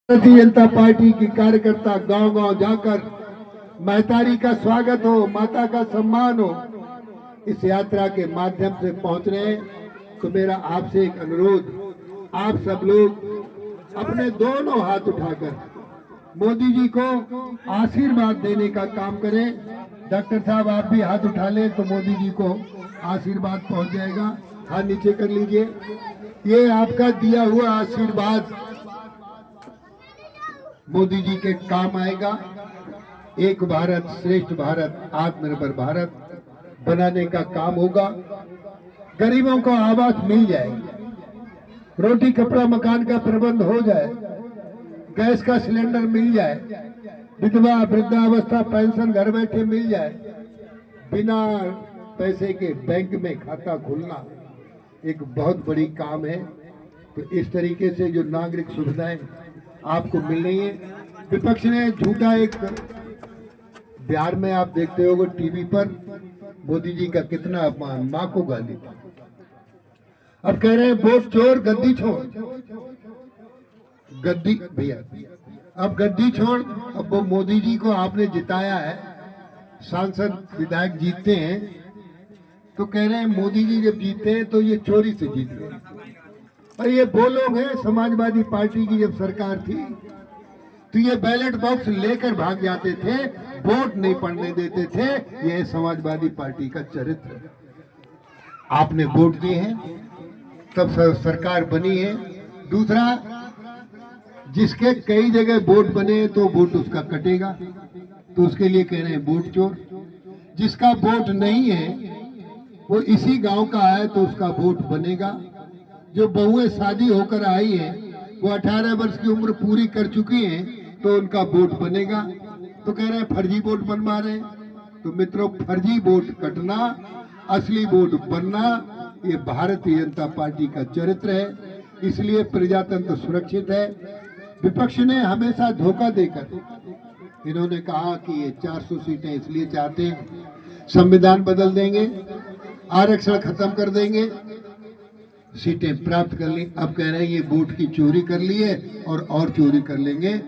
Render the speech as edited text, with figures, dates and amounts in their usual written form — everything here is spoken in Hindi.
भारतीय जनता पार्टी की कार्यकर्ता गांव गांव जाकर महतारी का स्वागत हो, माता का सम्मान हो, इस यात्रा के माध्यम से पहुंच रहे हैं। तो मेरा आपसे एक अनुरोध, आप सब लोग अपने दोनों हाथ उठाकर मोदी जी को आशीर्वाद देने का काम करें। डॉक्टर साहब आप भी हाथ उठा लें तो मोदी जी को आशीर्वाद पहुंच जाएगा। हाथ नीचे कर लीजिए। ये आपका दिया हुआ आशीर्वाद मोदी जी के काम आएगा। एक भारत श्रेष्ठ भारत, आत्मनिर्भर भारत बनाने का काम होगा। गरीबों को आवास मिल जाए, रोटी कपड़ा मकान का प्रबंध हो जाए, गैस का सिलेंडर मिल जाए, विधवा वृद्धावस्था पेंशन घर बैठे मिल जाए, बिना पैसे के बैंक में खाता खुलना एक बहुत बड़ी काम है। तो इस तरीके से जो नागरिक सुविधाएं आपको मिल रही है, विपक्ष ने झूठा एक बिहार में आप देखते होगे टीवी पर मोदी जी का कितना अपमान, मां को गाली। अब कह रहे हैं वोट चोर गद्दी छोड़, गद्दी भैया अब गद्दी छोड़। अब वो मोदी जी को आपने जिताया है, सांसद विधायक जीतते हैं तो कह रहे हैं मोदी जी जब जीते हैं तो ये चोरी से जीत गए। और ये वो लोग हैं, समाजवादी पार्टी की जब सरकार थी तो ये बैलेट बॉक्स लेकर भाग जाते थे, वोट नहीं पड़ने देते थे। ये समाजवादी पार्टी का चरित्र है। आपने वोट दिए हैं तब सरकार बनी है। दूसरा, जिसके कई जगह वोट बने तो वोट उसका कटेगा, तो उसके लिए कह रहे हैं वोट चोर। जिसका वोट नहीं है वो इसी गांव का है तो उसका वोट बनेगा। जो बहुएं शादी होकर आई हैं वो 18 वर्ष की उम्र पूरी कर चुकी हैं तो उनका वोट बनेगा। तो कह रहे हैं फर्जी वोट बनवा रहे हैं। तो मित्रों, फर्जी वोट कटना, असली वोट बनना, ये भारतीय जनता पार्टी का चरित्र है। इसलिए प्रजातंत्र सुरक्षित है। विपक्ष ने हमेशा धोखा देकर इन्होंने कहा कि ये 400 सीटें इसलिए चाहते हैं, संविधान बदल देंगे, आरक्षण खत्म कर देंगे, सीटें प्राप्त कर ली। अब कह रहे हैं ये वोट की चोरी कर ली है और चोरी कर लेंगे।